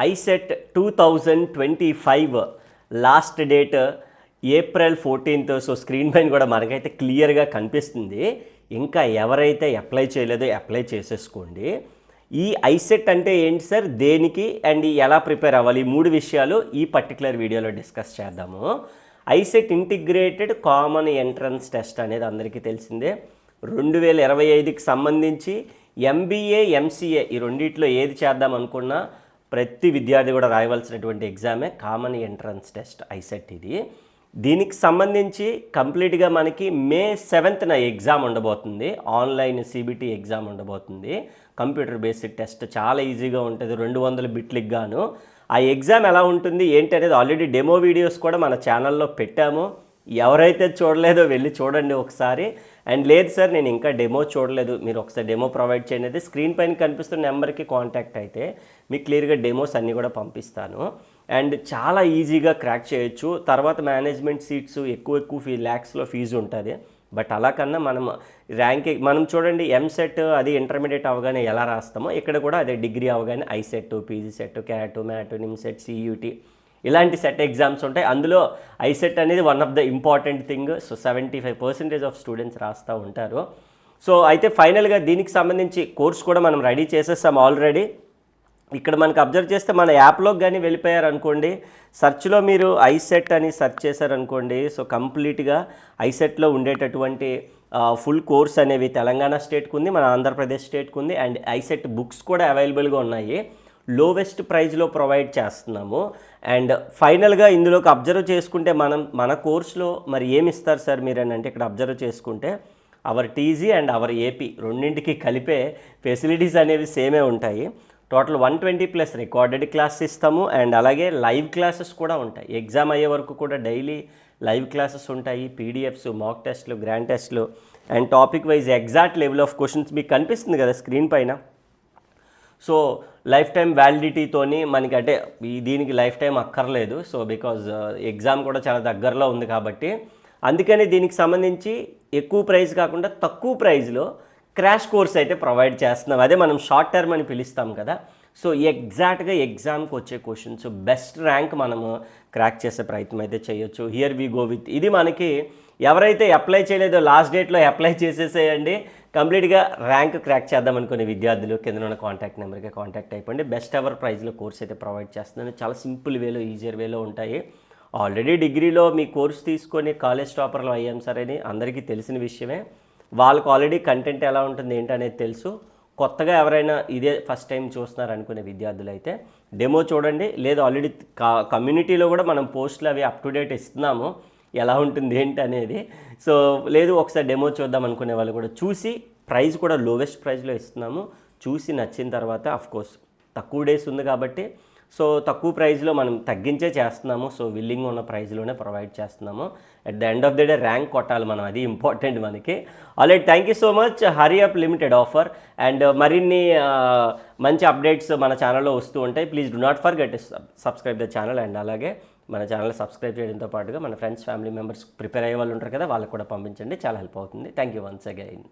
ICET 2025 last date April 14th. So screen పైన కూడా మనకైతే క్లియర్గా కనిపిస్తుంది. ఇంకా ఎవరైతే అప్లై చేయలేదో అప్లై చేసేసుకోండి. ఈ ఐసెట్ అంటే ఏంటి సార్, దేనికి అండ్ ఎలా ప్రిపేర్ అవ్వాలి, ఈ 3 విషయాలు ఈ పర్టికులర్ వీడియోలో డిస్కస్ చేద్దాము. ICET integrated common entrance test అనేది అందరికీ తెలిసిందే. 2025కి సంబంధించి MBA MCA ఈ రెండిట్లో ఏది చేద్దాం అనుకున్నా ప్రతి విద్యార్థి కూడా రాయవలసినటువంటి ఎగ్జామే కామన్ ఎంట్రన్స్ టెస్ట్ ఐసెట్. ఇది దీనికి సంబంధించి కంప్లీట్గా మనకి May 7th ఎగ్జామ్ ఉండబోతుంది. ఆన్లైన్ CBT ఎగ్జామ్ ఉండబోతుంది. కంప్యూటర్ బేస్డ్ టెస్ట్ చాలా ఈజీగా ఉంటుంది, 200 బిట్లకు గాను. ఆ ఎగ్జామ్ ఎలా ఉంటుంది ఏంటి అనేది ఆల్రెడీ డెమో వీడియోస్ కూడా మన ఛానల్లో పెట్టాము. ఎవరైతే చూడలేదో వెళ్ళి చూడండి ఒకసారి. అండ్ లేదు సార్ నేను ఇంకా డెమో చూడలేదు, మీరు ఒకసారి డెమో ప్రొవైడ్ చేయండి అయితే స్క్రీన్ పైన కనిపిస్తున్న నెంబర్కి కాంటాక్ట్ అయితే మీకు క్లియర్గా డెమోస్ అన్నీ కూడా పంపిస్తాను. అండ్ చాలా ఈజీగా క్రాక్ చేయొచ్చు. తర్వాత మేనేజ్మెంట్ సీట్స్ ఎక్కువ ల్యాక్స్లో ఫీజు ఉంటుంది. బట్ అలా కన్నా మనం చూడండి ఎంసెట్ అది ఇంటర్మీడియట్ అవగానే ఎలా రాస్తామో ఇక్కడ కూడా అదే డిగ్రీ అవగానే ICET, PG CET, CAT, MAT, NIMCET, CUT ఇలాంటి సెట్ ఎగ్జామ్స్ ఉంటాయి. అందులో ఐసెట్ అనేది one of the important thing. So 75% of students రాస్తూ ఉంటారు. సో అయితే ఫైనల్గా దీనికి సంబంధించి కోర్స్ కూడా మనం రెడీ చేసేస్తాం ఆల్రెడీ. ఇక్కడ మనకు అబ్జర్వ్ చేస్తే మన యాప్లోకి కానీ వెళ్ళిపోయారనుకోండి, సెర్చ్లో మీరు ఐసెట్ అని సెర్చ్ చేశారనుకోండి, సో కంప్లీట్గా ఐసెట్లో ఉండేటటువంటి ఫుల్ కోర్స్ అనేవి తెలంగాణ స్టేట్కి ఉంది, మన ఆంధ్రప్రదేశ్ స్టేట్కి ఉంది. అండ్ ఐసెట్ బుక్స్ కూడా అవైలబుల్గా ఉన్నాయి. లోవెస్ట్ ప్రైస్లో ప్రొవైడ్ చేస్తున్నాము. అండ్ ఫైనల్గా ఇందులోకి అబ్జర్వ్ చేసుకుంటే మన కోర్సులో మరి ఏమి ఇస్తారు సార్ మీరు అని అంటే, ఇక్కడ అబ్జర్వ్ చేసుకుంటే our TG and our AP రెండింటికి కలిపే ఫెసిలిటీస్ అనేవి సేమే ఉంటాయి. టోటల్ 120+ రికార్డెడ్ క్లాస్ ఇస్తాము. అండ్ అలాగే లైవ్ క్లాసెస్ కూడా ఉంటాయి. ఎగ్జామ్ అయ్యే వరకు కూడా డైలీ లైవ్ క్లాసెస్ ఉంటాయి. PDFs, మాక్ టెస్ట్లు, గ్రాండ్ టెస్ట్లు and topic wise exact level of questions మీకు కనిపిస్తుంది కదా స్క్రీన్ పైన. సో లైఫ్ టైం వ్యాలిడిటీతోని మనకి అంటే దీనికి లైఫ్ టైం అక్కర్లేదు. సో బికాజ్ ఎగ్జామ్ కూడా చాలా దగ్గరలో ఉంది కాబట్టి అందుకని దీనికి సంబంధించి ఎక్కువ ప్రైస్ కాకుండా తక్కువ ప్రైస్లో క్రాష్ కోర్స్ అయితే ప్రొవైడ్ చేస్తున్నాం. అదే మనం షార్ట్ టర్మ్ అని పిలుస్తాం కదా. సో ఎగ్జాక్ట్గా ఎగ్జామ్కి వచ్చే క్వశ్చన్స్ బెస్ట్ ర్యాంక్ మనము క్రాక్ చేసే ప్రయత్నం అయితే చేయొచ్చు. హియర్ వి గో విత్ ఇది మనకి ఎవరైతే అప్లై చేయలేదో లాస్ట్ డేట్లో అప్లై చేసేసేయండి. కంప్లీట్గా ర్యాంక్ క్రాక్ చేద్దాం అనుకునే విద్యార్థులు కింద ఉన్న కాంటాక్ట్ నెంబర్కి కాంటాక్ట్ అయిపోండి. బెస్ట్ ఎవర్ ప్రైస్లో కోర్స్ అయితే ప్రొవైడ్ చేస్తున్నాను. చాలా సింపుల్ వేలో, ఈజియర్ వేలో ఉంటాయి. ఆల్రెడీ డిగ్రీలో మీ కోర్స్ తీసుకొని కాలేజ్ టాపర్లో అయ్యాం సార్ అని అందరికీ తెలిసిన విషయమే. వాళ్ళకు ఆల్రెడీ కంటెంట్ ఎలా ఉంటుంది ఏంటనేది తెలుసు. కొత్తగా ఎవరైనా ఇదే ఫస్ట్ టైం చూస్తున్నారు అనుకునే విద్యార్థులు అయితే డెమో చూడండి. లేదు ఆల్రెడీ కమ్యూనిటీలో కూడా మనం పోస్టులు అవి అప్ టు డేట్ ఇస్తున్నాము, ఎలా ఉంటుంది ఏంటి అనేది. సో లేదు ఒకసారి డెమో చూద్దాం అనుకునే వాళ్ళు కూడా చూసి, ప్రైస్ కూడా లోవెస్ట్ ప్రైస్లో ఇస్తున్నాము. చూసి నచ్చిన తర్వాత అఫ్కోర్స్ తక్కువ డేస్ ఉంది కాబట్టి సో తక్కువ ప్రైస్లో మనం తగ్గించే చేస్తున్నాము. సో విల్లింగ్ ఉన్న ప్రైస్లోనే ప్రొవైడ్ చేస్తున్నాము. At the end of the day rank కొట్టాలి మనం, అది ఇంపార్టెంట్ మనకి. Already thank you so much. Hurry up limited offer and మరిన్ని మంచి అప్డేట్స్ మన ఛానల్లో వస్తూ ఉంటాయి. Please do not forget subscribe the channel. And అలాగే మన ఛానల్ సబ్స్క్రైబ్ చేయడంతో పాటుగా మన ఫ్రెండ్స్, ఫ్యామిలీ మెంబర్స్ ప్రిపేర్ అయ్యే వాళ్ళు ఉంటారు కదా, వాళ్ళకి కూడా పంపించండి, చాలా హెల్ప్ అవుతుంది. Thank you once again.